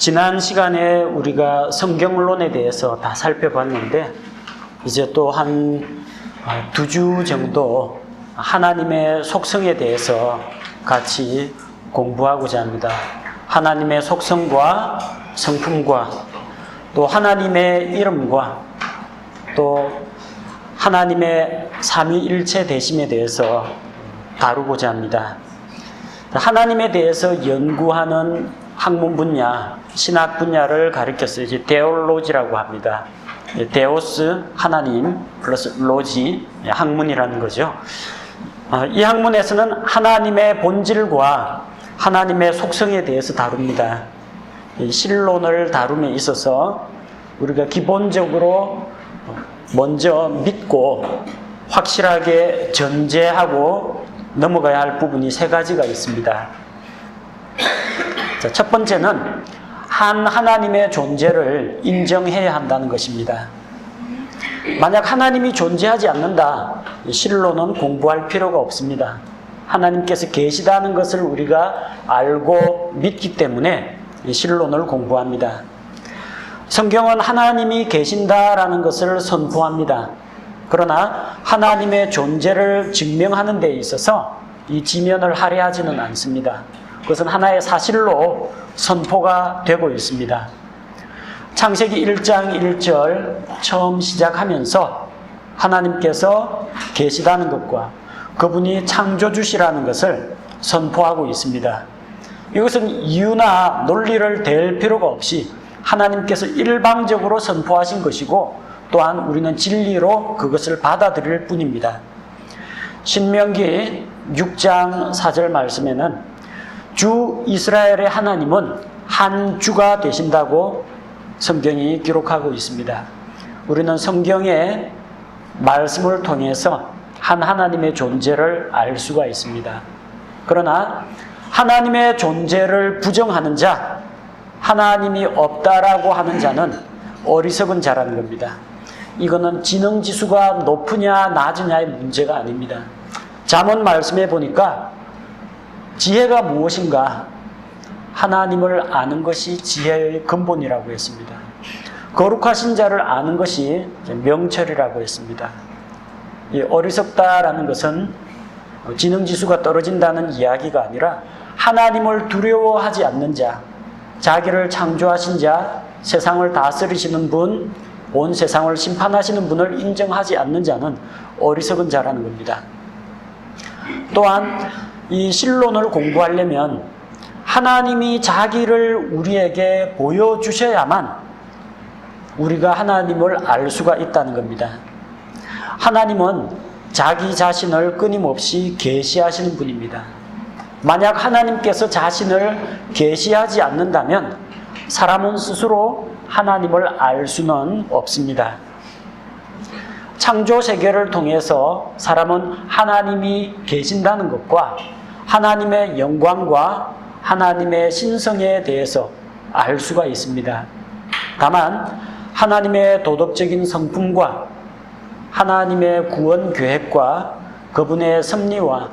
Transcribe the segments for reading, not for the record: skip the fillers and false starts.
지난 시간에 우리가 성경론에 대해서 다 살펴봤는데 이제 또 한 2주 정도 하나님의 속성에 대해서 같이 공부하고자 합니다. 하나님의 속성과 성품과 또 하나님의 이름과 또 하나님의 삼위일체 되심에 대해서 다루고자 합니다. 하나님에 대해서 연구하는 학문 분야, 신학 분야를 가리켜서 이제 데올로지라고 합니다. 데오스, 하나님, 플러스 로지, 학문이라는 거죠. 이 학문에서는 하나님의 본질과 하나님의 속성에 대해서 다룹니다. 신론을 다룸에 있어서 우리가 기본적으로 먼저 믿고 확실하게 전제하고 넘어가야 할 부분이 3가지가 있습니다. 자, 첫 번째는 하나님의 존재를 인정해야 한다는 것입니다. 만약 하나님이 존재하지 않는다, 신론은 공부할 필요가 없습니다. 하나님께서 계시다는 것을 우리가 알고 믿기 때문에 신론을 공부합니다. 성경은 하나님이 계신다라는 것을 선포합니다. 그러나 하나님의 존재를 증명하는 데 있어서 이 지면을 할애하지는 않습니다. 그것은 하나의 사실로 선포가 되고 있습니다. 창세기 1장 1절 처음 시작하면서 하나님께서 계시다는 것과 그분이 창조주시라는 것을 선포하고 있습니다. 이것은 이유나 논리를 댈 필요가 없이 하나님께서 일방적으로 선포하신 것이고 또한 우리는 진리로 그것을 받아들일 뿐입니다. 신명기 6장 4절 말씀에는 주 이스라엘의 하나님은 한 주가 되신다고 성경이 기록하고 있습니다. 우리는 성경의 말씀을 통해서 한 하나님의 존재를 알 수가 있습니다. 그러나 하나님의 존재를 부정하는 자, 하나님이 없다라고 하는 자는 어리석은 자라는 겁니다. 이거는 지능지수가 높으냐 낮으냐의 문제가 아닙니다. 잠언 말씀에 보니까 지혜가 무엇인가? 하나님을 아는 것이 지혜의 근본이라고 했습니다. 거룩하신 자를 아는 것이 명철이라고 했습니다. 이 어리석다라는 것은 지능지수가 떨어진다는 이야기가 아니라 하나님을 두려워하지 않는 자, 자기를 창조하신 자, 세상을 다스리시는 분, 온 세상을 심판하시는 분을 인정하지 않는 자는 어리석은 자라는 겁니다. 또한 이 신론을 공부하려면 하나님이 자기를 우리에게 보여주셔야만 우리가 하나님을 알 수가 있다는 겁니다. 하나님은 자기 자신을 끊임없이 계시하시는 분입니다. 만약 하나님께서 자신을 계시하지 않는다면 사람은 스스로 하나님을 알 수는 없습니다. 창조 세계를 통해서 사람은 하나님이 계신다는 것과 하나님의 영광과 하나님의 신성에 대해서 알 수가 있습니다. 다만 하나님의 도덕적인 성품과 하나님의 구원 계획과 그분의 섭리와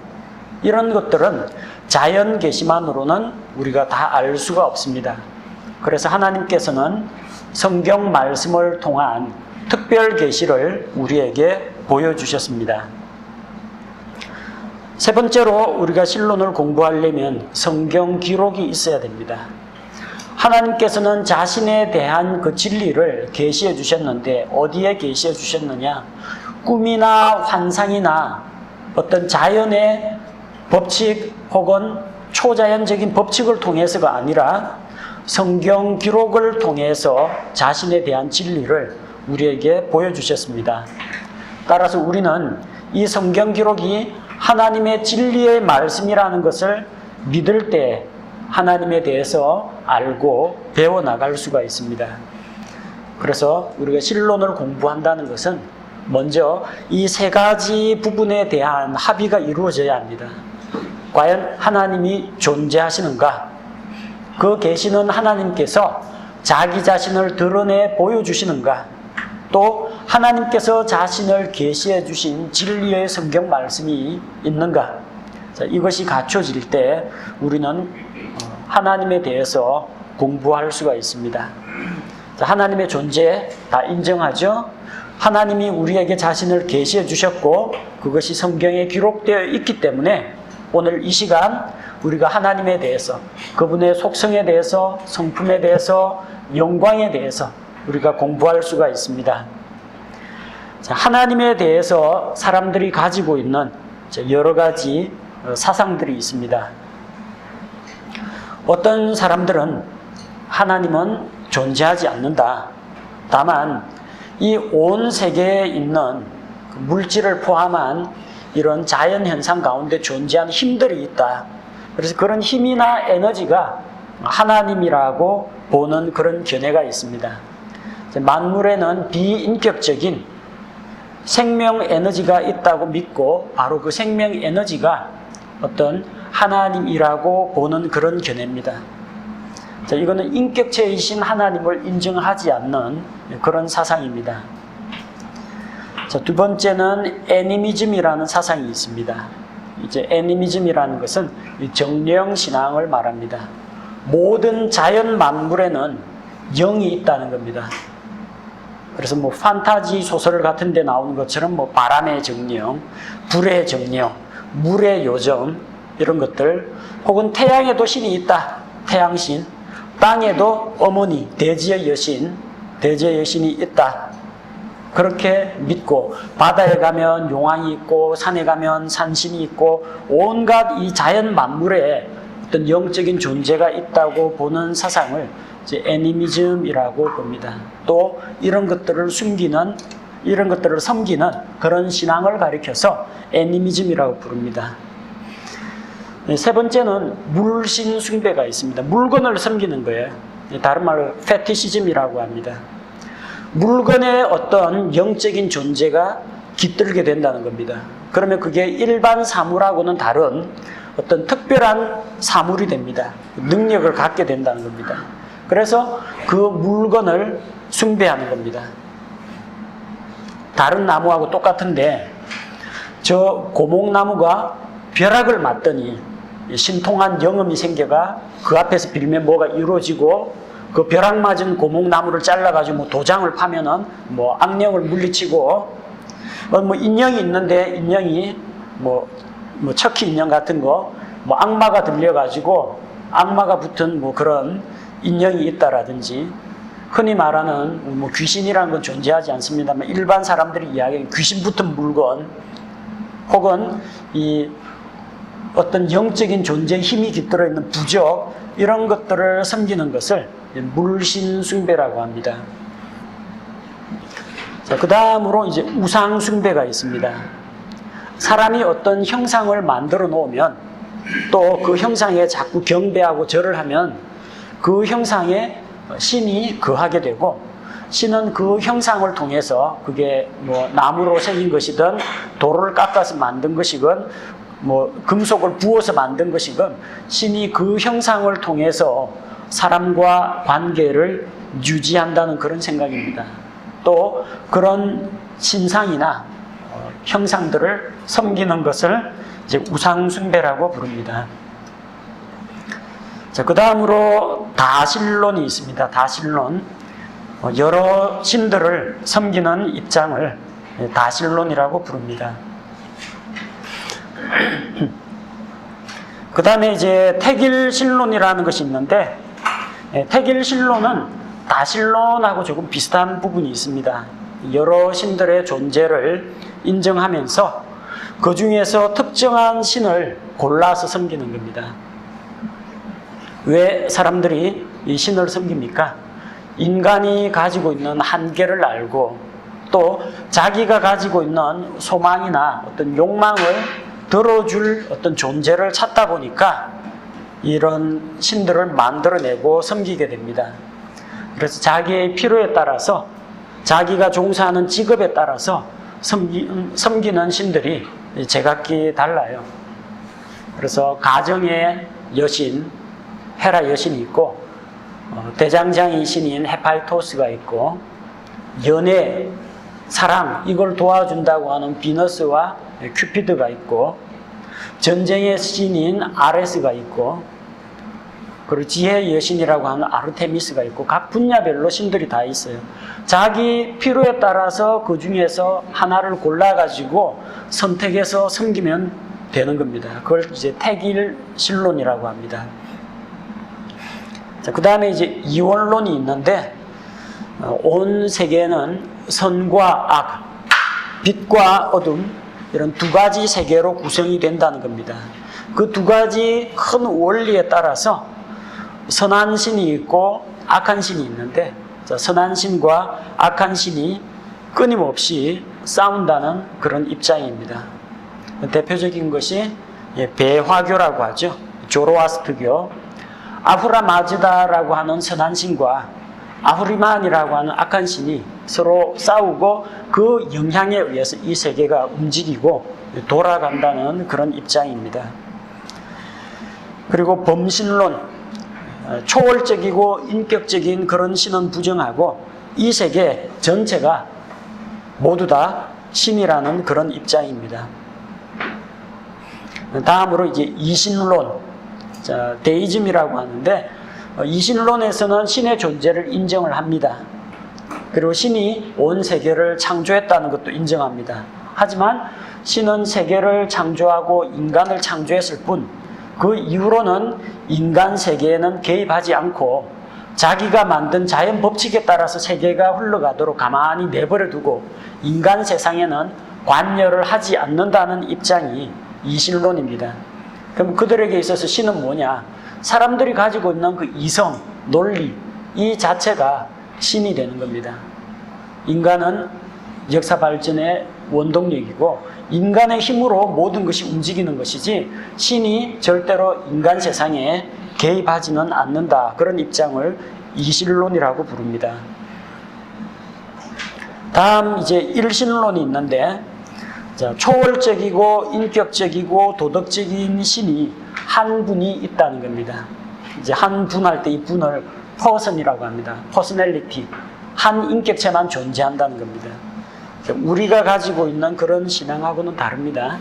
이런 것들은 자연 계시만으로는 우리가 다 알 수가 없습니다. 그래서 하나님께서는 성경 말씀을 통한 특별 계시를 우리에게 보여주셨습니다. 세 번째로 우리가 신론을 공부하려면 성경 기록이 있어야 됩니다. 하나님께서는 자신에 대한 그 진리를 계시해 주셨는데 어디에 계시해 주셨느냐? 꿈이나 환상이나 어떤 자연의 법칙 혹은 초자연적인 법칙을 통해서가 아니라 성경 기록을 통해서 자신에 대한 진리를 우리에게 보여주셨습니다. 따라서 우리는 이 성경 기록이 하나님의 진리의 말씀이라는 것을 믿을 때 하나님에 대해서 알고 배워나갈 수가 있습니다. 그래서 우리가 신론을 공부한다는 것은 먼저 이 3가지 부분에 대한 합의가 이루어져야 합니다. 과연 하나님이 존재하시는가? 그 계시는 하나님께서 자기 자신을 드러내 보여주시는가? 또 하나님께서 자신을 계시해 주신 진리의 성경 말씀이 있는가? 자, 이것이 갖춰질 때 우리는 하나님에 대해서 공부할 수가 있습니다. 하나님의 존재 다 인정하죠? 하나님이 우리에게 자신을 계시해 주셨고 그것이 성경에 기록되어 있기 때문에 오늘 이 시간 우리가 하나님에 대해서, 그분의 속성에 대해서, 성품에 대해서, 영광에 대해서 우리가 공부할 수가 있습니다. 하나님에 대해서 사람들이 가지고 있는 여러 가지 사상들이 있습니다. 어떤 사람들은 하나님은 존재하지 않는다. 다만 이 온 세계에 있는 물질을 포함한 이런 자연현상 가운데 존재하는 힘들이 있다. 그래서 그런 힘이나 에너지가 하나님이라고 보는 그런 견해가 있습니다. 만물에는 비인격적인 생명 에너지가 있다고 믿고 바로 그 생명 에너지가 어떤 하나님이라고 보는 그런 견해입니다. 이거는 인격체이신 하나님을 인정하지 않는 그런 사상입니다. 두 번째는 애니미즘이라는 사상이 있습니다. 이제 애니미즘이라는 것은 정령 신앙을 말합니다. 모든 자연 만물에는 영이 있다는 겁니다. 그래서 판타지 소설 같은 데 나오는 것처럼 바람의 정령, 불의 정령, 물의 요정 이런 것들, 혹은 태양에도 신이 있다. 태양신. 땅에도 어머니, 대지의 여신, 대지의 여신이 있다. 그렇게 믿고 바다에 가면 용왕이 있고 산에 가면 산신이 있고 온갖 이 자연 만물에 어떤 영적인 존재가 있다고 보는 사상을 이제 애니미즘이라고 봅니다. 또 이런 것들을 숨기는, 이런 것들을 섬기는 그런 신앙을 가리켜서 애니미즘이라고 부릅니다. 세 번째는 물신 숭배가 있습니다. 물건을 섬기는 거예요. 다른 말로 페티시즘이라고 합니다. 물건에 어떤 영적인 존재가 깃들게 된다는 겁니다. 그러면 그게 일반 사물하고는 다른 어떤 특별한 사물이 됩니다. 능력을 갖게 된다는 겁니다. 그래서 그 물건을 숭배하는 겁니다. 다른 나무하고 똑같은데 저 고목나무가 벼락을 맞더니 신통한 영음이 생겨가 그 앞에서 빌면 뭐가 이루어지고, 그 벼락 맞은 고목나무를 잘라가지고 도장을 파면은 악령을 물리치고, 인형이 있는데 인형이 척키 인형 같은 거 악마가 들려가지고 악마가 붙은 그런 인형이 있다라든지, 흔히 말하는 귀신이라는 건 존재하지 않습니다만 일반 사람들이 이야기하는 귀신 붙은 물건, 혹은 이 어떤 영적인 존재의 힘이 깃들어 있는 부적, 이런 것들을 섬기는 것을 물신숭배라고 합니다. 그 다음으로 이제 우상숭배가 있습니다. 사람이 어떤 형상을 만들어 놓으면 또 그 형상에 자꾸 경배하고 절을 하면 그 형상에 신이 거하게 되고, 신은 그 형상을 통해서 그게 나무로 생긴 것이든 돌을 깎아서 만든 것이건 금속을 부어서 만든 것이건 신이 그 형상을 통해서 사람과 관계를 유지한다는 그런 생각입니다. 또 그런 신상이나 형상들을 섬기는 것을 이제 우상숭배라고 부릅니다. 그 다음으로 다신론이 있습니다. 다신론. 여러 신들을 섬기는 입장을 다신론이라고 부릅니다. 그 다음에 이제 택일신론이라는 것이 있는데, 택일신론은 다신론하고 조금 비슷한 부분이 있습니다. 여러 신들의 존재를 인정하면서 그 중에서 특정한 신을 골라서 섬기는 겁니다. 왜 사람들이 이 신을 섬깁니까? 인간이 가지고 있는 한계를 알고 또 자기가 가지고 있는 소망이나 어떤 욕망을 들어줄 어떤 존재를 찾다 보니까 이런 신들을 만들어내고 섬기게 됩니다. 그래서 자기의 필요에 따라서, 자기가 종사하는 직업에 따라서 섬기는 신들이 제각기 달라요. 그래서 가정의 여신, 헤라 여신이 있고, 대장장이 신인 헤파이토스가 있고, 연애, 사랑, 이걸 도와준다고 하는 비너스와 큐피드가 있고, 전쟁의 신인 아레스가 있고, 그리고 지혜의 여신이라고 하는 아르테미스가 있고 각 분야별로 신들이 다 있어요. 자기 필요에 따라서 그 중에서 하나를 골라가지고 선택해서 섬기면 되는 겁니다. 그걸 이제 택일신론이라고 합니다. 자, 그 다음에 이제 이원론이 있는데, 온 세계는 선과 악, 빛과 어둠, 이런 두 가지 세계로 구성이 된다는 겁니다. 그 두 가지 큰 원리에 따라서 선한 신이 있고 악한 신이 있는데, 선한 신과 악한 신이 끊임없이 싸운다는 그런 입장입니다. 대표적인 것이 배화교라고 하죠. 조로아스트교. 아후라 마즈다라고 하는 선한 신과 아후리만이라고 하는 악한 신이 서로 싸우고 그 영향에 의해서 이 세계가 움직이고 돌아간다는 그런 입장입니다. 그리고 범신론, 초월적이고 인격적인 그런 신은 부정하고 이 세계 전체가 모두 다 신이라는 그런 입장입니다. 다음으로 이제 이신론, 데이즘이라고 하는데, 이신론에서는 신의 존재를 인정을 합니다. 그리고 신이 온 세계를 창조했다는 것도 인정합니다. 하지만 신은 세계를 창조하고 인간을 창조했을 뿐, 그 이후로는 인간 세계에는 개입하지 않고 자기가 만든 자연 법칙에 따라서 세계가 흘러가도록 가만히 내버려 두고 인간 세상에는 관여를 하지 않는다는 입장이 이신론입니다. 그럼 그들에게 있어서 신은 뭐냐? 사람들이 가지고 있는 그 이성, 논리, 이 자체가 신이 되는 겁니다. 인간은 역사 발전의 원동력이고 인간의 힘으로 모든 것이 움직이는 것이지 신이 절대로 인간 세상에 개입하지는 않는다. 그런 입장을 이신론이라고 부릅니다. 다음 이제 일신론이 있는데, 초월적이고 인격적이고 도덕적인 신이 한 분이 있다는 겁니다. 이제 한 분할 때 이 분을 퍼슨이라고 합니다. 퍼스널리티. 한 인격체만 존재한다는 겁니다. 우리가 가지고 있는 그런 신앙하고는 다릅니다.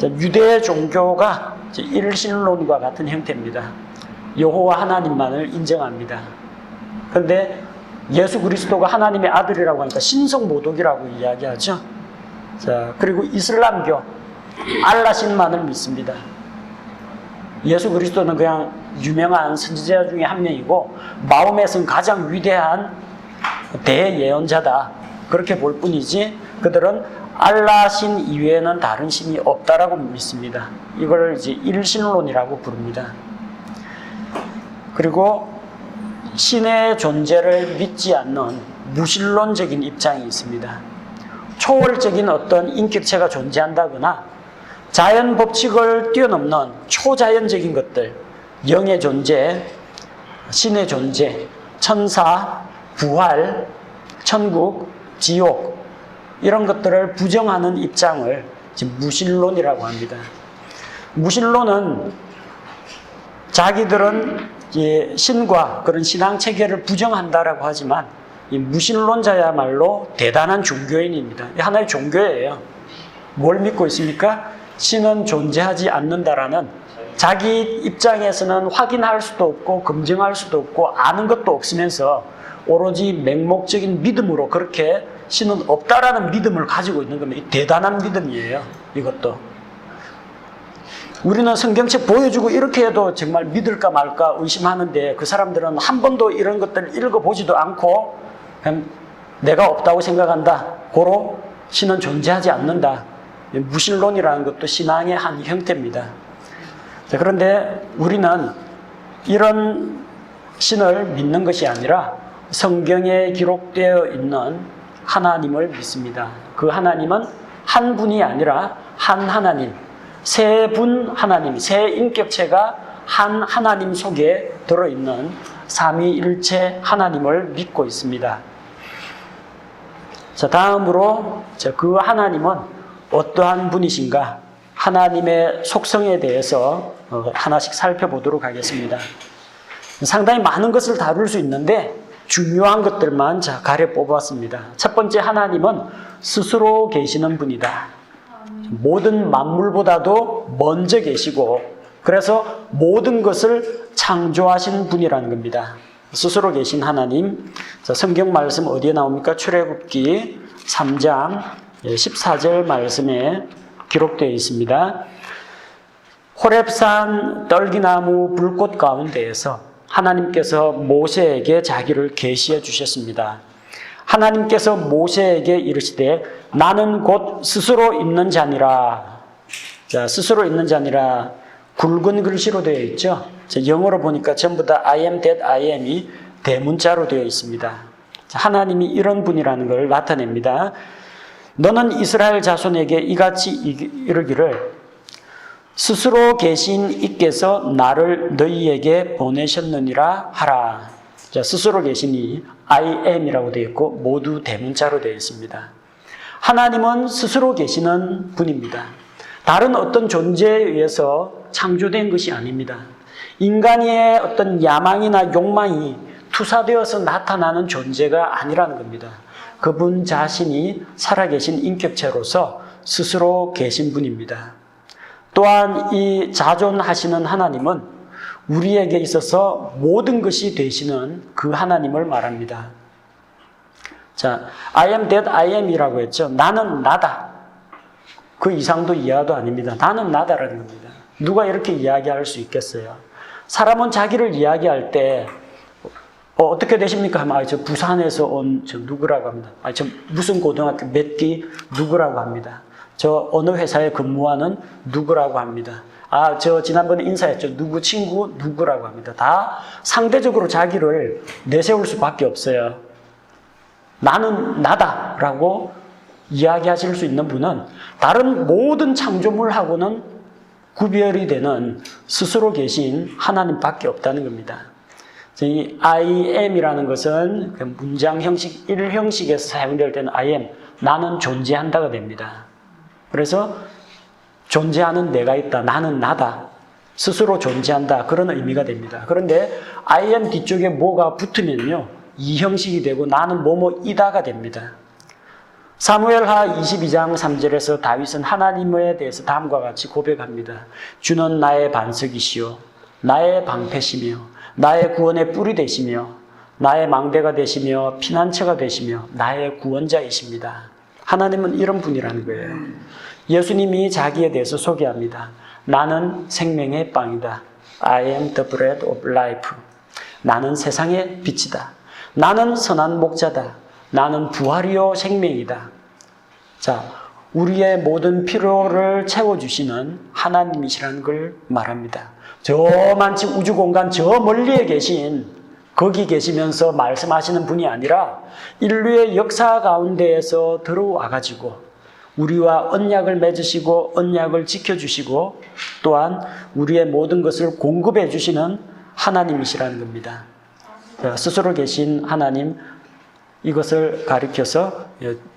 유대 종교가 일신론과 같은 형태입니다. 여호와 하나님만을 인정합니다. 그런데 예수 그리스도가 하나님의 아들이라고 하니까 신성모독이라고 이야기하죠. 자, 그리고 이슬람교, 알라신만을 믿습니다. 예수 그리스도는 그냥 유명한 선지자 중에 한 명이고 마호멧은 가장 위대한 대예언자다. 그렇게 볼 뿐이지 그들은 알라신 이외에는 다른 신이 없다라고 믿습니다. 이걸 이제 일신론이라고 부릅니다. 그리고 신의 존재를 믿지 않는 무신론적인 입장이 있습니다. 초월적인 어떤 인격체가 존재한다거나 자연 법칙을 뛰어넘는 초자연적인 것들, 영의 존재, 신의 존재, 천사, 부활, 천국, 지옥, 이런 것들을 부정하는 입장을 지금 무신론이라고 합니다. 무신론은 자기들은 신과 그런 신앙 체계를 부정한다라고 하지만 이 무신론자야말로 대단한 종교인입니다. 하나의 종교예요. 뭘 믿고 있습니까? 신은 존재하지 않는다라는, 자기 입장에서는 확인할 수도 없고 검증할 수도 없고 아는 것도 없으면서 오로지 맹목적인 믿음으로 그렇게 신은 없다라는 믿음을 가지고 있는 겁니다. 대단한 믿음이에요. 이것도. 우리는 성경책 보여주고 이렇게 해도 정말 믿을까 말까 의심하는데 그 사람들은 한 번도 이런 것들을 읽어보지도 않고 그냥 내가 없다고 생각한다. 고로 신은 존재하지 않는다. 무신론이라는 것도 신앙의 한 형태입니다. 자, 그런데 우리는 이런 신을 믿는 것이 아니라 성경에 기록되어 있는 하나님을 믿습니다. 그 하나님은 한 분이 아니라 한 하나님, 세 분 하나님, 세 인격체가 한 하나님 속에 들어있는 삼위일체 하나님을 믿고 있습니다. 자, 다음으로 그 하나님은 어떠한 분이신가? 하나님의 속성에 대해서 하나씩 살펴보도록 하겠습니다. 상당히 많은 것을 다룰 수 있는데 중요한 것들만 가려 뽑았습니다. 첫 번째, 하나님은 스스로 계시는 분이다. 모든 만물보다도 먼저 계시고 그래서 모든 것을 창조하신 분이라는 겁니다. 스스로 계신 하나님. 자, 성경 말씀 어디에 나옵니까? 출애굽기 3장 14절 말씀에 기록되어 있습니다. 호렙산 떨기나무 불꽃 가운데에서 하나님께서 모세에게 자기를 계시해 주셨습니다. 하나님께서 모세에게 이르시되 나는 곧 스스로 있는 자니라. 자, 스스로 있는 자니라. 굵은 글씨로 되어 있죠. 영어로 보니까 전부 다 I am that I am이 대문자로 되어 있습니다. 하나님이 이런 분이라는 걸 나타냅니다. 너는 이스라엘 자손에게 이같이 이르기를 스스로 계신 이께서 나를 너희에게 보내셨느니라 하라. 자, 스스로 계시니 I am이라고 되어 있고 모두 대문자로 되어 있습니다. 하나님은 스스로 계시는 분입니다. 다른 어떤 존재에 의해서 창조된 것이 아닙니다. 인간의 어떤 야망이나 욕망이 투사되어서 나타나는 존재가 아니라는 겁니다. 그분 자신이 살아계신 인격체로서 스스로 계신 분입니다. 또한 이 자존하시는 하나님은 우리에게 있어서 모든 것이 되시는 그 하나님을 말합니다. 자, I am that I am이라고 했죠. 나는 나다. 그 이상도 이하도 아닙니다. 나는 나다라는 겁니다. 누가 이렇게 이야기할 수 있겠어요? 사람은 자기를 이야기할 때 어떻게 되십니까? 하면 저 부산에서 온 저 누구라고 합니다. 저 무슨 고등학교 몇 기 누구라고 합니다. 저 어느 회사에 근무하는 누구라고 합니다. 저 지난번에 인사했죠. 누구 친구 누구라고 합니다. 다 상대적으로 자기를 내세울 수밖에 없어요. 나는 나다라고 이야기하실 수 있는 분은 다른 모든 창조물하고는 구별이 되는 스스로 계신 하나님밖에 없다는 겁니다. 이 I am이라는 것은 문장 형식, 1형식에서 사용될 때는 I am, 나는 존재한다가 됩니다. 그래서 존재하는 내가 있다, 나는 나다, 스스로 존재한다, 그런 의미가 됩니다. 그런데 I am 뒤쪽에 뭐가 붙으면요, 2형식이 되고 나는 뭐뭐이다가 됩니다. 사무엘하 22장 3절에서 다윗은 하나님에 대해서 다음과 같이 고백합니다. 주는 나의 반석이시요 나의 방패시며 나의 구원의 뿔이 되시며 나의 망대가 되시며 피난처가 되시며 나의 구원자이십니다. 하나님은 이런 분이라는 거예요. 예수님이 자기에 대해서 소개합니다. 나는 생명의 빵이다. I am the bread of life. 나는 세상의 빛이다. 나는 선한 목자다. 나는 부활이요 생명이다. 자, 우리의 모든 필요를 채워주시는 하나님이시라는 걸 말합니다. 저 많지 우주 공간 저 멀리에 계신, 거기 계시면서 말씀하시는 분이 아니라 인류의 역사 가운데에서 들어와가지고 우리와 언약을 맺으시고 언약을 지켜주시고 또한 우리의 모든 것을 공급해 주시는 하나님이시라는 겁니다. 자, 스스로 계신 하나님, 이것을 가리켜서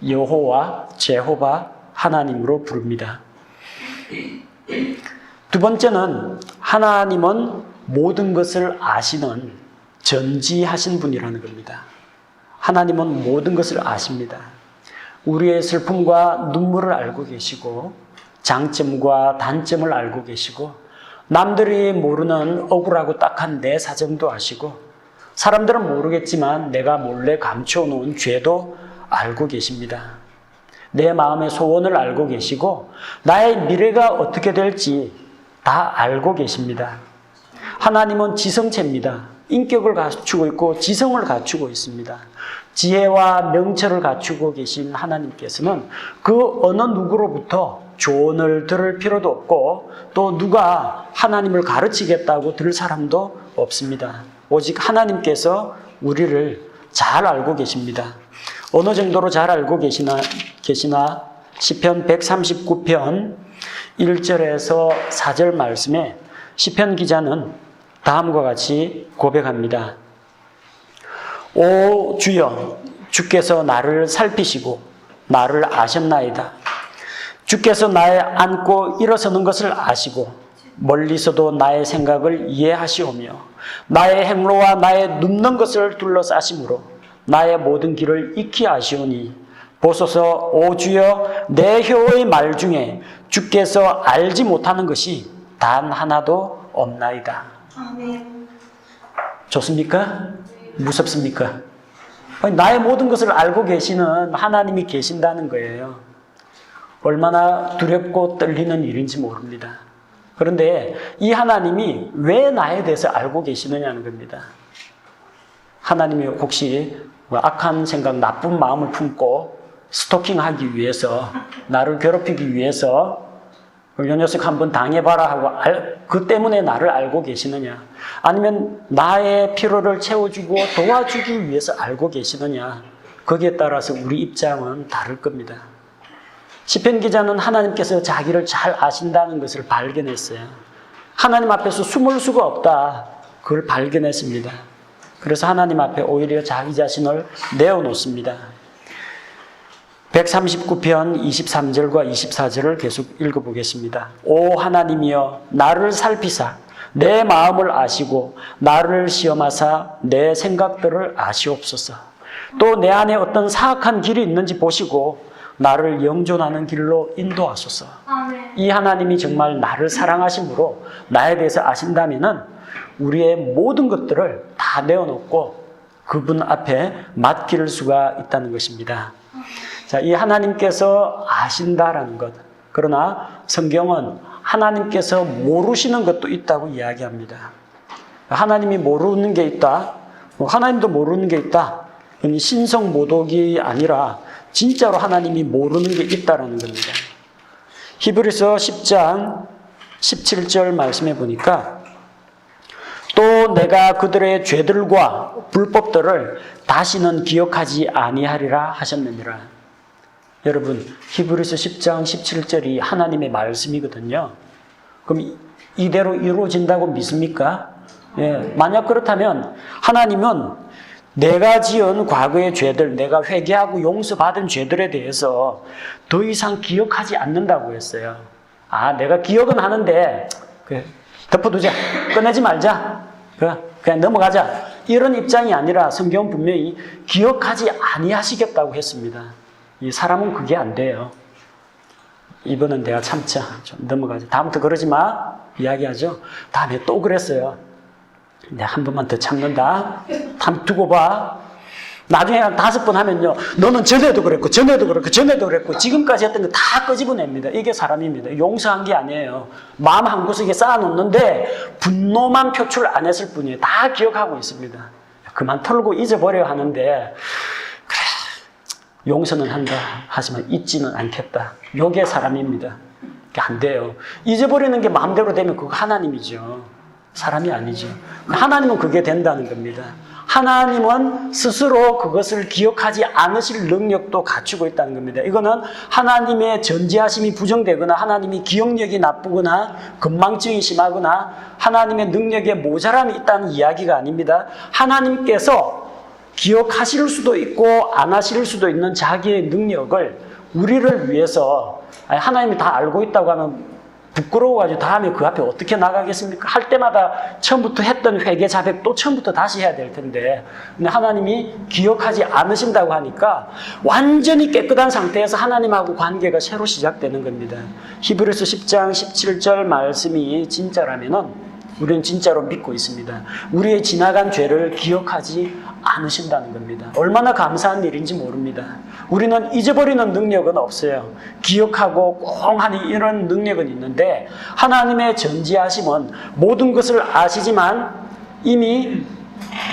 여호와, 제호바, 하나님으로 부릅니다. 두 번째는 하나님은 모든 것을 아시는 전지하신 분이라는 겁니다. 하나님은 모든 것을 아십니다. 우리의 슬픔과 눈물을 알고 계시고 장점과 단점을 알고 계시고 남들이 모르는 억울하고 딱한 내 사정도 아시고 사람들은 모르겠지만 내가 몰래 감춰놓은 죄도 알고 계십니다. 내 마음의 소원을 알고 계시고 나의 미래가 어떻게 될지 다 알고 계십니다. 하나님은 지성체입니다. 인격을 갖추고 있고 지성을 갖추고 있습니다. 지혜와 명철을 갖추고 계신 하나님께서는 그 어느 누구로부터 조언을 들을 필요도 없고 또 누가 하나님을 가르치겠다고 들을 사람도 없습니다. 오직 하나님께서 우리를 잘 알고 계십니다. 어느 정도로 잘 알고 계시나 시편 139편 1절에서 4절 말씀에 시편 기자는 다음과 같이 고백합니다. 오 주여, 주께서 나를 살피시고 나를 아셨나이다. 주께서 나의 앉고 일어서는 것을 아시고 멀리서도 나의 생각을 이해하시오며 나의 행로와 나의 눕는 것을 둘러싸심으로 나의 모든 길을 익히 아시오니 보소서 오 주여 내 혀의 말 중에 주께서 알지 못하는 것이 단 하나도 없나이다. 아멘. 좋습니까? 무섭습니까? 나의 모든 것을 알고 계시는 하나님이 계신다는 거예요. 얼마나 두렵고 떨리는 일인지 모릅니다. 그런데 이 하나님이 왜 나에 대해서 알고 계시느냐는 겁니다. 하나님이 혹시 악한 생각, 나쁜 마음을 품고 스토킹하기 위해서, 나를 괴롭히기 위해서 요 녀석 한번 당해봐라 하고 그 때문에 나를 알고 계시느냐? 아니면 나의 필요를 채워주고 도와주기 위해서 알고 계시느냐? 거기에 따라서 우리 입장은 다를 겁니다. 시편 기자는 하나님께서 자기를 잘 아신다는 것을 발견했어요. 하나님 앞에서 숨을 수가 없다. 그걸 발견했습니다. 그래서 하나님 앞에 오히려 자기 자신을 내어놓습니다. 139편 23절과 24절을 계속 읽어보겠습니다. 오 하나님이여 나를 살피사 내 마음을 아시고 나를 시험하사 내 생각들을 아시옵소서. 또 내 안에 어떤 사악한 길이 있는지 보시고 나를 영존하는 길로 인도하소서. 아멘. 이 하나님이 정말 나를 사랑하심으로 나에 대해서 아신다면은 우리의 모든 것들을 다 내어놓고 그분 앞에 맡길 수가 있다는 것입니다. 자, 이 하나님께서 아신다라는 것. 그러나 성경은 하나님께서 모르시는 것도 있다고 이야기합니다. 하나님이 모르는 게 있다. 하나님도 모르는 게 있다. 신성모독이 아니라 진짜로 하나님이 모르는 게 있다라는 겁니다. 히브리서 10장 17절 말씀해 보니까 또 내가 그들의 죄들과 불법들을 다시는 기억하지 아니하리라 하셨느니라. 여러분, 히브리서 10장 17절이 하나님의 말씀이거든요. 그럼 이대로 이루어진다고 믿습니까? 예, 만약 그렇다면 하나님은 내가 지은 과거의 죄들, 내가 회개하고 용서받은 죄들에 대해서 더 이상 기억하지 않는다고 했어요. 아, 내가 기억은 하는데 덮어두자, 꺼내지 말자, 그냥 넘어가자, 이런 입장이 아니라 성경은 분명히 기억하지 아니하시겠다고 했습니다. 이 사람은 그게 안 돼요. 이번은 내가 참자, 좀 넘어가자, 다음부터 그러지 마 이야기하죠. 다음에 또 그랬어요. 내가 한 번만 더 참는다. 한번 두고 봐. 나중에 한 5번 하면요. 너는 전에도 그랬고, 전에도 그랬고, 전에도 그랬고, 지금까지 했던 거 다 끄집어냅니다. 이게 사람입니다. 용서한 게 아니에요. 마음 한구석에 쌓아놓는데 분노만 표출 안 했을 뿐이에요. 다 기억하고 있습니다. 그만 털고 잊어버려야 하는데, 그래, 용서는 한다. 하지만 잊지는 않겠다. 이게 사람입니다. 안 돼요. 잊어버리는 게 마음대로 되면 그거 하나님이죠. 사람이 아니죠. 하나님은 그게 된다는 겁니다. 하나님은 스스로 그것을 기억하지 않으실 능력도 갖추고 있다는 겁니다. 이거는 하나님의 전지하심이 부정되거나 하나님이 기억력이 나쁘거나 건망증이 심하거나 하나님의 능력에 모자람이 있다는 이야기가 아닙니다. 하나님께서 기억하실 수도 있고 안 하실 수도 있는 자기의 능력을 우리를 위해서, 하나님이 다 알고 있다고 하면 부끄러워가지고 다음에 그 앞에 어떻게 나가겠습니까? 할 때마다 처음부터 했던 회개 자백 또 처음부터 다시 해야 될 텐데, 근데 하나님이 기억하지 않으신다고 하니까 완전히 깨끗한 상태에서 하나님하고 관계가 새로 시작되는 겁니다. 히브리서 10장 17절 말씀이 진짜라면은 우리는 진짜로 믿고 있습니다. 우리의 지나간 죄를 기억하지 않으신다는 겁니다. 얼마나 감사한 일인지 모릅니다. 우리는 잊어버리는 능력은 없어요. 기억하고 꽁하니 이런 능력은 있는데 하나님의 전지하심은 모든 것을 아시지만 이미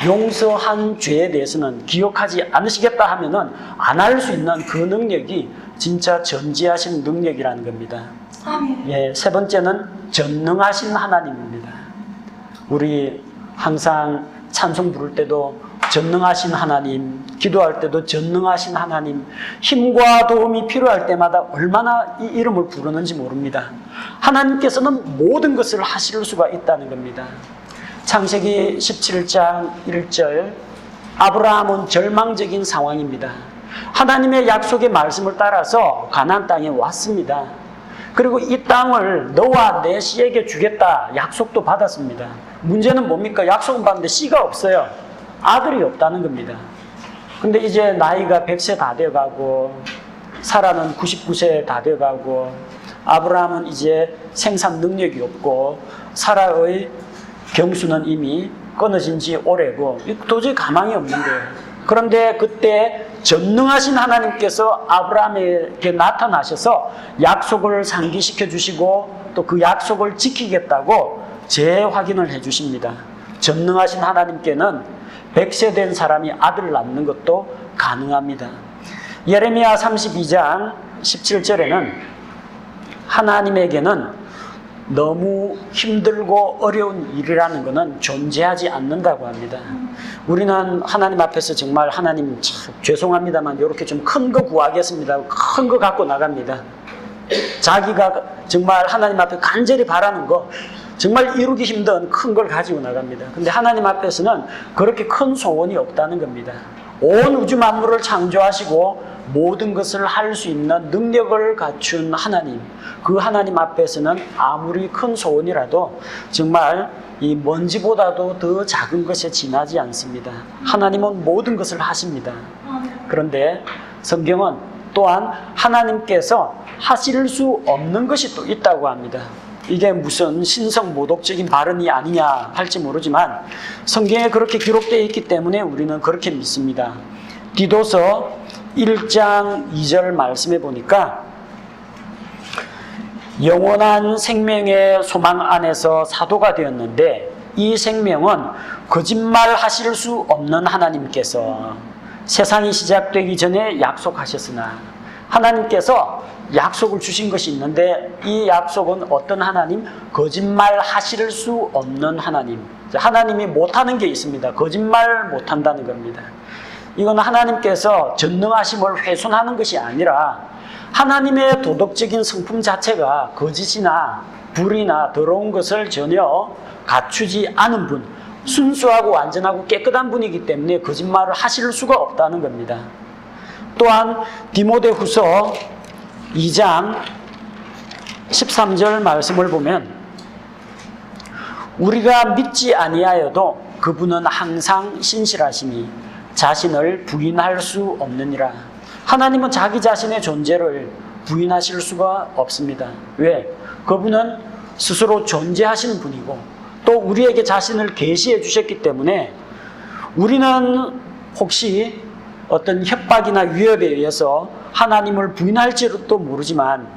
용서한 죄에 대해서는 기억하지 않으시겠다 하면은 안 할 수 있는 그 능력이 진짜 전지하신 능력이라는 겁니다. 예, 세 번째는 전능하신 하나님입니다. 우리 항상 찬송 부를 때도 전능하신 하나님, 기도할 때도 전능하신 하나님, 힘과 도움이 필요할 때마다 얼마나 이 이름을 부르는지 모릅니다. 하나님께서는 모든 것을 하실 수가 있다는 겁니다. 창세기 17장 1절, 아브라함은 절망적인 상황입니다. 하나님의 약속의 말씀을 따라서 가나안 땅에 왔습니다. 그리고 이 땅을 너와 내 씨에게 주겠다 약속도 받았습니다. 문제는 뭡니까? 약속은 받는데 씨가 없어요. 아들이 없다는 겁니다. 근데 이제 나이가 100세 다 돼가고 사라는 99세 다 돼가고 아브라함은 이제 생산 능력이 없고 사라의 경수는 이미 끊어진 지 오래고 도저히 가망이 없는 거예요. 그런데 그때 전능하신 하나님께서 아브라함에게 나타나셔서 약속을 상기시켜 주시고 또 그 약속을 지키겠다고 재확인을 해 주십니다. 전능하신 하나님께는 100세 된 사람이 아들을 낳는 것도 가능합니다. 예레미야 32장 17절에는 하나님에게는 너무 힘들고 어려운 일이라는 것은 존재하지 않는다고 합니다. 우리는 하나님 앞에서 정말 하나님 참 죄송합니다만 이렇게 좀 큰 거 구하겠습니다. 큰 거 갖고 나갑니다. 자기가 정말 하나님 앞에 간절히 바라는 거 정말 이루기 힘든 큰 걸 가지고 나갑니다. 근데 하나님 앞에서는 그렇게 큰 소원이 없다는 겁니다. 온 우주 만물을 창조하시고 모든 것을 할 수 있는 능력을 갖춘 하나님, 그 하나님 앞에서는 아무리 큰 소원이라도 정말 이 먼지보다도 더 작은 것에 지나지 않습니다. 하나님은 모든 것을 하십니다. 그런데 성경은 또한 하나님께서 하실 수 없는 것이 또 있다고 합니다. 이게 무슨 신성모독적인 발언이 아니냐 할지 모르지만 성경에 그렇게 기록되어 있기 때문에 우리는 그렇게 믿습니다. 디도서 1장 2절 말씀해 보니까 영원한 생명의 소망 안에서 사도가 되었는데 이 생명은 거짓말 하실 수 없는 하나님께서 세상이 시작되기 전에 약속하셨으나 하나님께서 약속을 주신 것이 있는데 이 약속은 어떤 하나님? 거짓말 하실 수 없는 하나님. 하나님이 못하는 게 있습니다. 거짓말 못한다는 겁니다. 이건 하나님께서 전능하심을 훼손하는 것이 아니라 하나님의 도덕적인 성품 자체가 거짓이나 불이나 더러운 것을 전혀 갖추지 않은 분, 순수하고 완전하고 깨끗한 분이기 때문에 거짓말을 하실 수가 없다는 겁니다. 또한 디모데후서 2장 13절 말씀을 보면 우리가 믿지 아니하여도 그분은 항상 신실하시니 자신을 부인할 수 없느니라. 하나님은 자기 자신의 존재를 부인하실 수가 없습니다. 왜? 그분은 스스로 존재하시는 분이고 또 우리에게 자신을 계시해 주셨기 때문에 우리는 혹시 어떤 협박이나 위협에 의해서 하나님을 부인할지도 모르지만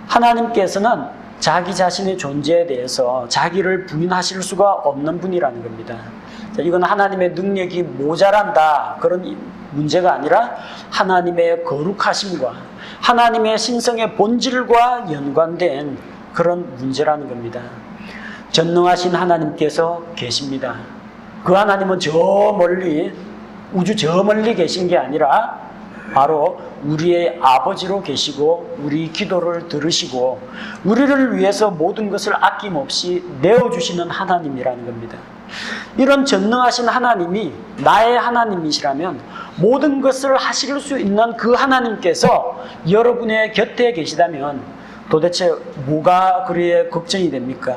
하나님께서는 자기 자신의 존재에 대해서 자기를 부인하실 수가 없는 분이라는 겁니다. 이건 하나님의 능력이 모자란다 그런 문제가 아니라 하나님의 거룩하심과 하나님의 신성의 본질과 연관된 그런 문제라는 겁니다. 전능하신 하나님께서 계십니다. 그 하나님은 저 멀리 우주 저 멀리 계신 게 아니라 바로 우리의 아버지로 계시고 우리 기도를 들으시고 우리를 위해서 모든 것을 아낌없이 내어주시는 하나님이라는 겁니다. 이런 전능하신 하나님이 나의 하나님이시라면 모든 것을 하실 수 있는 그 하나님께서 여러분의 곁에 계시다면 도대체 뭐가 그리에 걱정이 됩니까?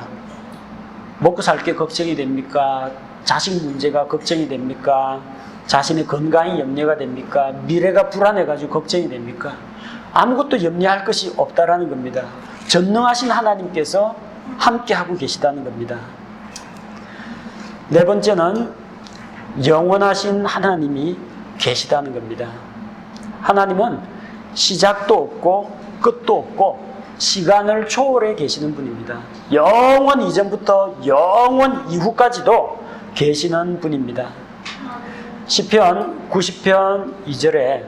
먹고 살 게 걱정이 됩니까? 자식 문제가 걱정이 됩니까? 자신의 건강이 염려가 됩니까? 미래가 불안해가지고 걱정이 됩니까? 아무것도 염려할 것이 없다라는 겁니다. 전능하신 하나님께서 함께하고 계시다는 겁니다. 네 번째는 영원하신 하나님이 계시다는 겁니다. 하나님은 시작도 없고 끝도 없고 시간을 초월해 계시는 분입니다. 영원 이전부터 영원 이후까지도 계시는 분입니다. 시편 90편 2절에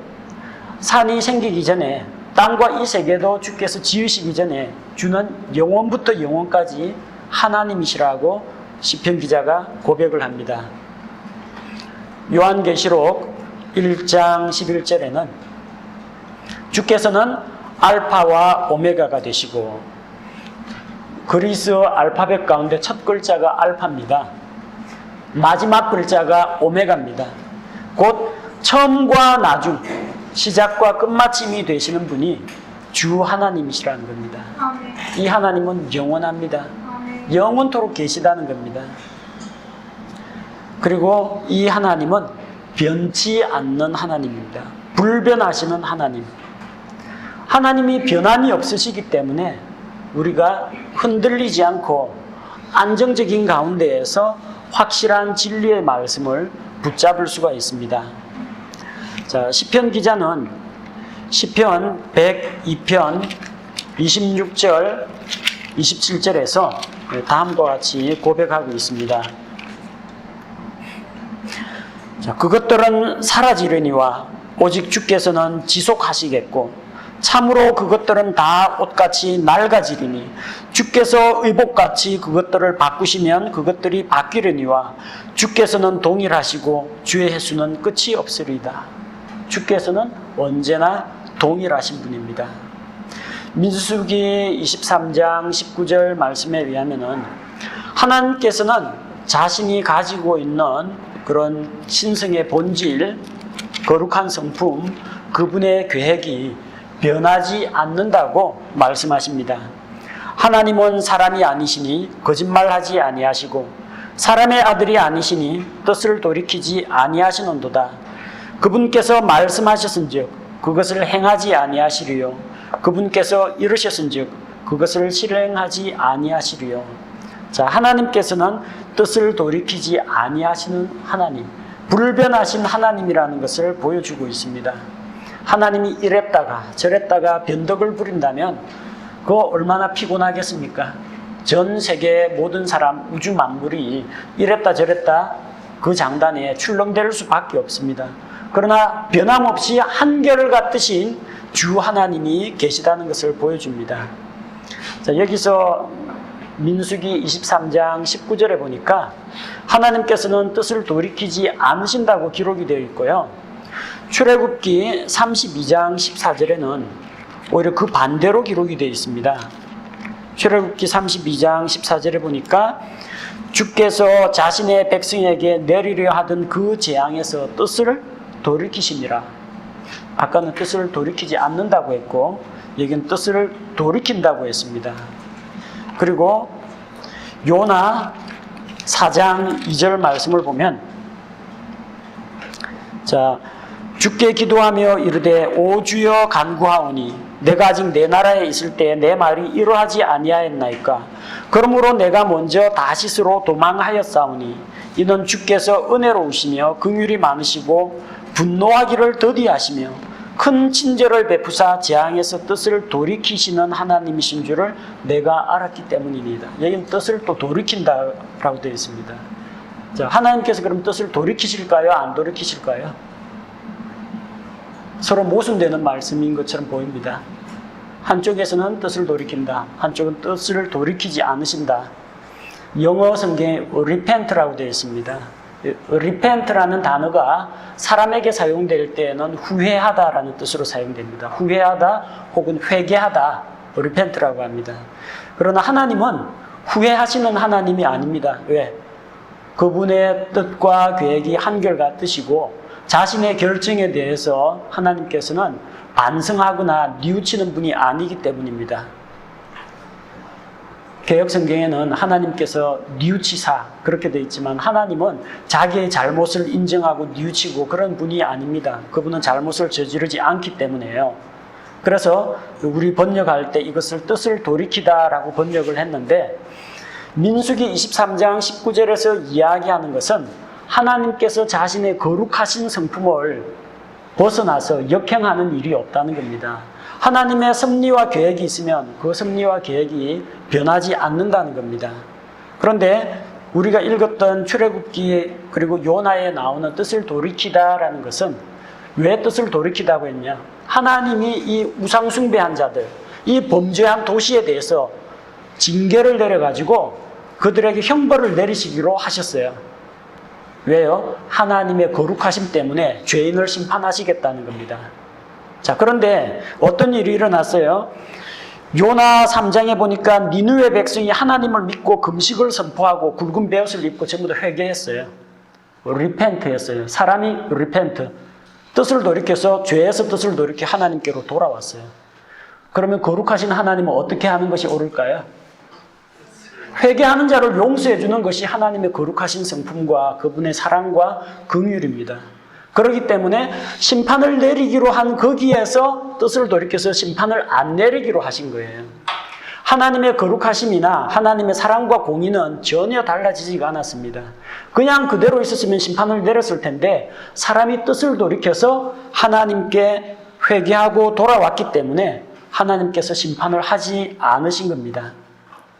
산이 생기기 전에 땅과 이 세계도 주께서 지으시기 전에 주는 영원부터 영원까지 하나님이시라고 시편 기자가 고백을 합니다. 요한계시록 1장 11절에는 주께서는 알파와 오메가가 되시고 그리스어 알파벳 가운데 첫 글자가 알파입니다. 마지막 글자가 오메가입니다. 곧 처음과 나중, 시작과 끝마침이 되시는 분이 주 하나님이시라는 겁니다. 이 하나님은 영원합니다. 영원토록 계시다는 겁니다. 그리고 이 하나님은 변치 않는 하나님입니다. 불변하시는 하나님. 하나님이 변함이 없으시기 때문에 우리가 흔들리지 않고 안정적인 가운데에서 확실한 진리의 말씀을 붙잡을 수가 있습니다. 자, 시편 기자는 시편 102편 26절, 27절에서 다음과 같이 고백하고 있습니다. 자, 그것들은 사라지려니와 오직 주께서는 지속하시겠고 참으로 그것들은 다 옷같이 낡아지리니 주께서 의복같이 그것들을 바꾸시면 그것들이 바뀌려니와 주께서는 동일하시고 주의 횟수는 끝이 없으리이다. 주께서는 언제나 동일하신 분입니다. 민수기 23장 19절 말씀에 의하면은 하나님께서는 자신이 가지고 있는 그런 신성의 본질, 거룩한 성품, 그분의 계획이 변하지 않는다고 말씀하십니다. 하나님은 사람이 아니시니 거짓말하지 아니하시고 사람의 아들이 아니시니 뜻을 돌이키지 아니하시는도다. 그분께서 말씀하셨은즉 그것을 행하지 아니하시리요 그분께서 이르셨은즉 그것을 실행하지 아니하시리요. 자, 하나님께서는 뜻을 돌이키지 아니하시는 하나님, 불변하신 하나님이라는 것을 보여주고 있습니다. 하나님이 이랬다가 저랬다가 변덕을 부린다면 그거 얼마나 피곤하겠습니까? 전 세계 모든 사람, 우주 만물이 이랬다 저랬다 그 장단에 출렁댈 수밖에 없습니다. 그러나 변함없이 한결같으신 주 하나님이 계시다는 것을 보여줍니다. 자, 여기서 민수기 23장 19절에 보니까 하나님께서는 뜻을 돌이키지 않으신다고 기록이 되어 있고요. 출애굽기 32장 14절에는 오히려 그 반대로 기록이 되어 있습니다. 출애굽기 32장 14절에 보니까 주께서 자신의 백성에게 내리려 하던 그 재앙에서 뜻을 돌이키시니라. 아까는 뜻을 돌이키지 않는다고 했고 여기는 뜻을 돌이킨다고 했습니다. 그리고 요나 4장 2절 말씀을 보면 자, 주께 기도하며 이르되 오 주여 간구하오니 내가 아직 내 나라에 있을 때 내 말이 이러하지 아니하였나이까. 그러므로 내가 먼저 다시스로 도망하였사오니 이는 주께서 은혜로우시며 긍휼이 많으시고 분노하기를 더디하시며 큰 친절을 베푸사 재앙에서 뜻을 돌이키시는 하나님이신 줄을 내가 알았기 때문입니다. 여기는 뜻을 또 돌이킨다라고 되어 있습니다. 자, 하나님께서 그럼 뜻을 돌이키실까요? 안 돌이키실까요? 서로 모순되는 말씀인 것처럼 보입니다. 한쪽에서는 뜻을 돌이킨다. 한쪽은 뜻을 돌이키지 않으신다. 영어 성경에 repent라고 되어 있습니다. repent라는 단어가 사람에게 사용될 때에는 후회하다라는 뜻으로 사용됩니다. 후회하다 혹은 회개하다, repent라고 합니다. 그러나 하나님은 후회하시는 하나님이 아닙니다. 왜? 그분의 뜻과 계획이 한결같으시고 자신의 결정에 대해서 하나님께서는 반성하거나 뉘우치는 분이 아니기 때문입니다. 개혁성경에는 하나님께서 뉘우치사 그렇게 되어 있지만 하나님은 자기의 잘못을 인정하고 뉘우치고 그런 분이 아닙니다. 그분은 잘못을 저지르지 않기 때문에요. 그래서 우리 번역할 때 이것을 뜻을 돌이키다라고 번역을 했는데 민수기 23장 19절에서 이야기하는 것은 하나님께서 자신의 거룩하신 성품을 벗어나서 역행하는 일이 없다는 겁니다. 하나님의 섭리와 계획이 있으면 그 섭리와 계획이 변하지 않는다는 겁니다. 그런데 우리가 읽었던 출애굽기 그리고 요나에 나오는 뜻을 돌이키다라는 것은 왜 뜻을 돌이키다고 했냐? 하나님이 이 우상 숭배한 자들, 이 범죄한 도시에 대해서 징계를 내려가지고 그들에게 형벌을 내리시기로 하셨어요. 왜요? 하나님의 거룩하심 때문에 죄인을 심판하시겠다는 겁니다. 자, 그런데 어떤 일이 일어났어요? 요나 3장에 보니까 니느웨 백성이 하나님을 믿고 금식을 선포하고 굵은 베옷을 입고 전부 다 회개했어요. 리펜트였어요. 사람이 리펜트. 뜻을 돌이켜서 죄에서 뜻을 돌이켜 하나님께로 돌아왔어요. 그러면 거룩하신 하나님은 어떻게 하는 것이 옳을까요? 회개하는 자를 용서해 주는 것이 하나님의 거룩하신 성품과 그분의 사랑과 긍휼입니다. 그렇기 때문에 심판을 내리기로 한 거기에서 뜻을 돌이켜서 심판을 안 내리기로 하신 거예요. 하나님의 거룩하심이나 하나님의 사랑과 공의는 전혀 달라지지가 않았습니다. 그냥 그대로 있었으면 심판을 내렸을 텐데 사람이 뜻을 돌이켜서 하나님께 회개하고 돌아왔기 때문에 하나님께서 심판을 하지 않으신 겁니다.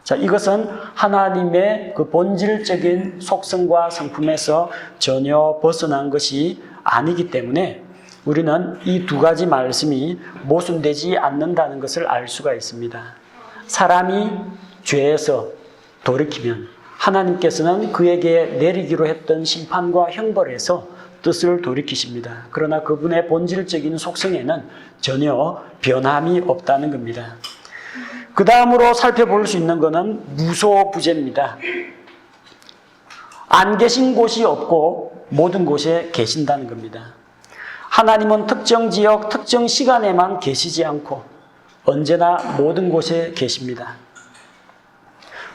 자, 이것은 하나님의 그 본질적인 속성과 성품에서 전혀 벗어난 것이 아니기 때문에 우리는 이 두 가지 말씀이 모순되지 않는다는 것을 알 수가 있습니다. 사람이 죄에서 돌이키면 하나님께서는 그에게 내리기로 했던 심판과 형벌에서 뜻을 돌이키십니다. 그러나 그분의 본질적인 속성에는 전혀 변함이 없다는 겁니다. 그 다음으로 살펴볼 수 있는 것은 무소부재입니다. 안 계신 곳이 없고 모든 곳에 계신다는 겁니다. 하나님은 특정 지역, 특정 시간에만 계시지 않고 언제나 모든 곳에 계십니다.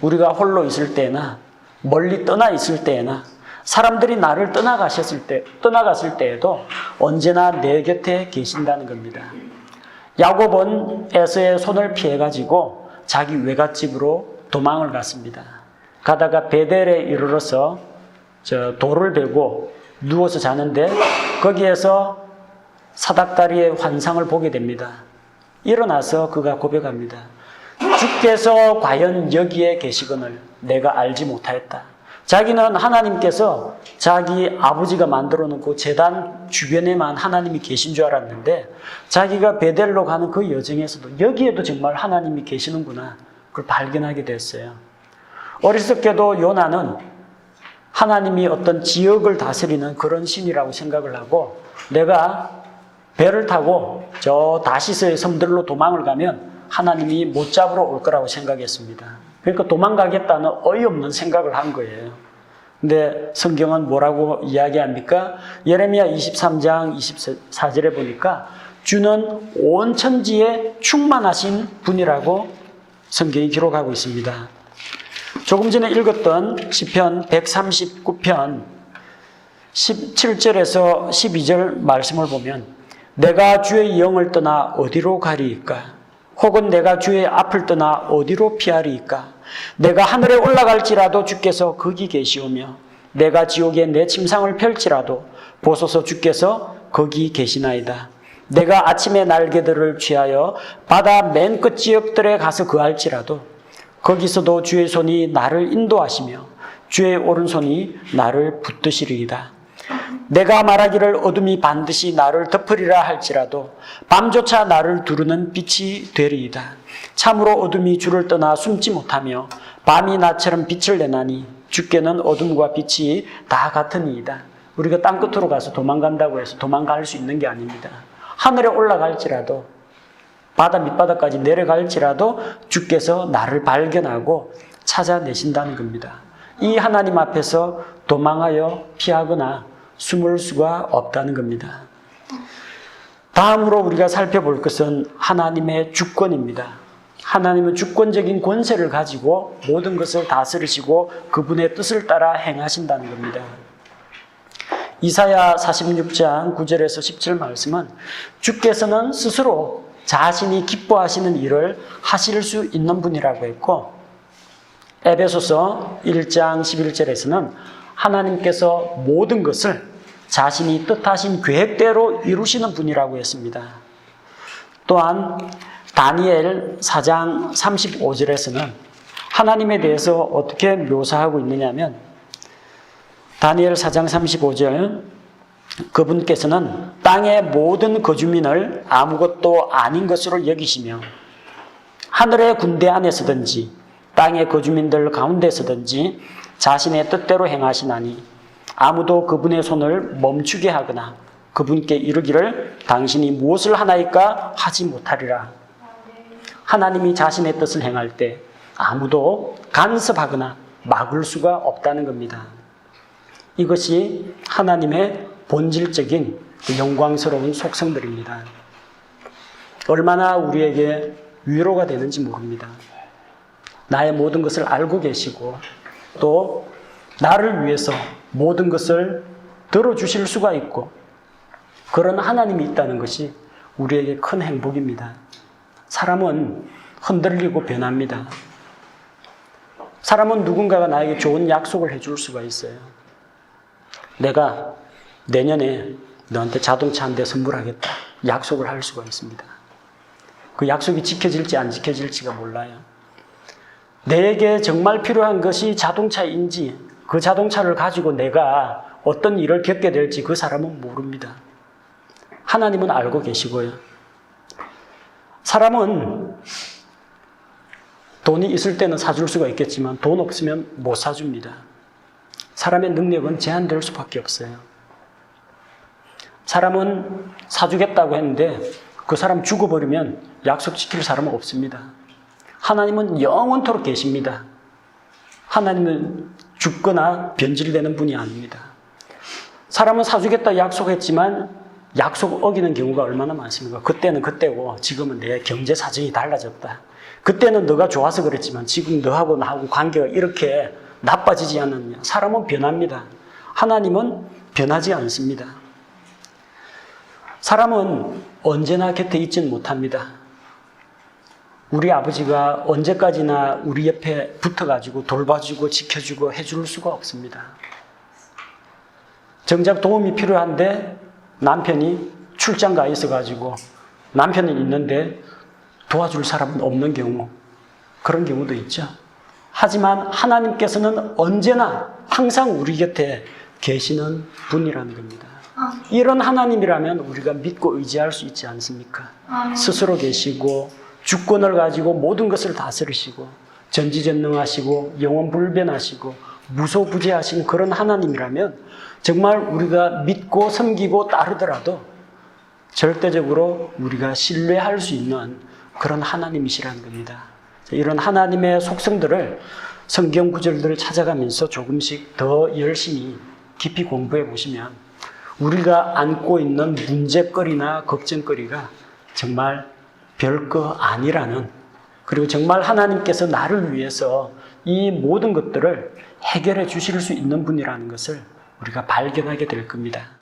우리가 홀로 있을 때나 멀리 떠나 있을 때나 사람들이 나를 떠나갔을 때에도 언제나 내 곁에 계신다는 겁니다. 야곱은 에서의 손을 피해가지고 자기 외갓집으로 도망을 갔습니다. 가다가 베델에 이르러서 돌을 베고 누워서 자는데 거기에서 사닥다리의 환상을 보게 됩니다. 일어나서 그가 고백합니다. 주께서 과연 여기에 계시거늘 내가 알지 못하였다. 자기는 하나님께서 자기 아버지가 만들어 놓고 제단 주변에만 하나님이 계신 줄 알았는데 자기가 베델로 가는 그 여정에서도 여기에도 정말 하나님이 계시는구나 그걸 발견하게 됐어요. 어리석게도 요나는 하나님이 어떤 지역을 다스리는 그런 신이라고 생각을 하고 내가 배를 타고 저 다시스의 섬들로 도망을 가면 하나님이 못 잡으러 올 거라고 생각했습니다. 그러니까 도망가겠다는 어이없는 생각을 한 거예요. 근데 성경은 뭐라고 이야기합니까? 예레미야 23장 24절에 보니까 주는 온 천지에 충만하신 분이라고 성경이 기록하고 있습니다. 조금 전에 읽었던 시편 139편 17절에서 12절 말씀을 보면 내가 주의 영을 떠나 어디로 가리이까? 혹은 내가 주의 앞을 떠나 어디로 피하리이까? 내가 하늘에 올라갈지라도 주께서 거기 계시오며 내가 지옥에 내 침상을 펼지라도 보소서 주께서 거기 계시나이다. 내가 아침의 날개들을 취하여 바다 맨 끝 지역들에 가서 거할지라도 거기서도 주의 손이 나를 인도하시며 주의 오른손이 나를 붙드시리이다. 내가 말하기를 어둠이 반드시 나를 덮으리라 할지라도 밤조차 나를 두르는 빛이 되리이다. 참으로 어둠이 주를 떠나 숨지 못하며 밤이 나처럼 빛을 내나니 주께는 어둠과 빛이 다 같으니이다. 우리가 땅끝으로 가서 도망간다고 해서 도망갈 수 있는 게 아닙니다. 하늘에 올라갈지라도 바다 밑바닥까지 내려갈지라도 주께서 나를 발견하고 찾아내신다는 겁니다. 이 하나님 앞에서 도망하여 피하거나 숨을 수가 없다는 겁니다. 다음으로 우리가 살펴볼 것은 하나님의 주권입니다. 하나님은 주권적인 권세를 가지고 모든 것을 다스리시고 그분의 뜻을 따라 행하신다는 겁니다. 이사야 46장 9절에서 17 말씀은 주께서는 스스로 자신이 기뻐하시는 일을 하실 수 있는 분이라고 했고 에베소서 1장 11절에서는 하나님께서 모든 것을 자신이 뜻하신 계획대로 이루시는 분이라고 했습니다. 또한 다니엘 4장 35절에서는 하나님에 대해서 어떻게 묘사하고 있느냐면 다니엘 4장 35절 그분께서는 땅의 모든 거주민을 아무것도 아닌 것으로 여기시며 하늘의 군대 안에서든지 땅의 거주민들 가운데서든지 자신의 뜻대로 행하시나니 아무도 그분의 손을 멈추게 하거나 그분께 이르기를 당신이 무엇을 하나이까 하지 못하리라. 하나님이 자신의 뜻을 행할 때 아무도 간섭하거나 막을 수가 없다는 겁니다. 이것이 하나님의 본질적인 영광스러운 속성들입니다. 얼마나 우리에게 위로가 되는지 모릅니다. 나의 모든 것을 알고 계시고 또 나를 위해서 모든 것을 들어주실 수가 있고 그런 하나님이 있다는 것이 우리에게 큰 행복입니다. 사람은 흔들리고 변합니다. 사람은 누군가가 나에게 좋은 약속을 해줄 수가 있어요. 내가 내년에 너한테 자동차 한 대 선물하겠다. 약속을 할 수가 있습니다. 그 약속이 지켜질지 안 지켜질지가 몰라요. 내게 정말 필요한 것이 자동차인지 그 자동차를 가지고 내가 어떤 일을 겪게 될지 그 사람은 모릅니다. 하나님은 알고 계시고요. 사람은 돈이 있을 때는 사줄 수가 있겠지만 돈 없으면 못 사줍니다. 사람의 능력은 제한될 수밖에 없어요. 사람은 사주겠다고 했는데 그 사람 죽어버리면 약속 지킬 사람은 없습니다. 하나님은 영원토록 계십니다. 하나님은 죽거나 변질되는 분이 아닙니다. 사람은 사주겠다 약속했지만 약속 어기는 경우가 얼마나 많습니까? 그때는 그때고 지금은 내 경제 사정이 달라졌다. 그때는 너가 좋아서 그랬지만 지금 너하고 나하고 관계가 이렇게 나빠지지 않았냐. 사람은 변합니다. 하나님은 변하지 않습니다. 사람은 언제나 곁에 있지는 못합니다. 우리 아버지가 언제까지나 우리 옆에 붙어가지고 돌봐주고 지켜주고 해줄 수가 없습니다. 정작 도움이 필요한데 남편이 출장 가 있어가지고 남편은 있는데 도와줄 사람은 없는 경우, 그런 경우도 있죠. 하지만 하나님께서는 언제나 항상 우리 곁에 계시는 분이라는 겁니다. 이런 하나님이라면 우리가 믿고 의지할 수 있지 않습니까? 스스로 계시고 주권을 가지고 모든 것을 다스리시고 전지전능하시고 영원불변하시고 무소부재하신 그런 하나님이라면 정말 우리가 믿고 섬기고 따르더라도 절대적으로 우리가 신뢰할 수 있는 그런 하나님이시라는 겁니다. 이런 하나님의 속성들을 성경 구절들을 찾아가면서 조금씩 더 열심히 깊이 공부해 보시면 우리가 안고 있는 문제거리나 걱정거리가 정말 별거 아니라는, 그리고 정말 하나님께서 나를 위해서 이 모든 것들을 해결해 주실 수 있는 분이라는 것을 우리가 발견하게 될 겁니다.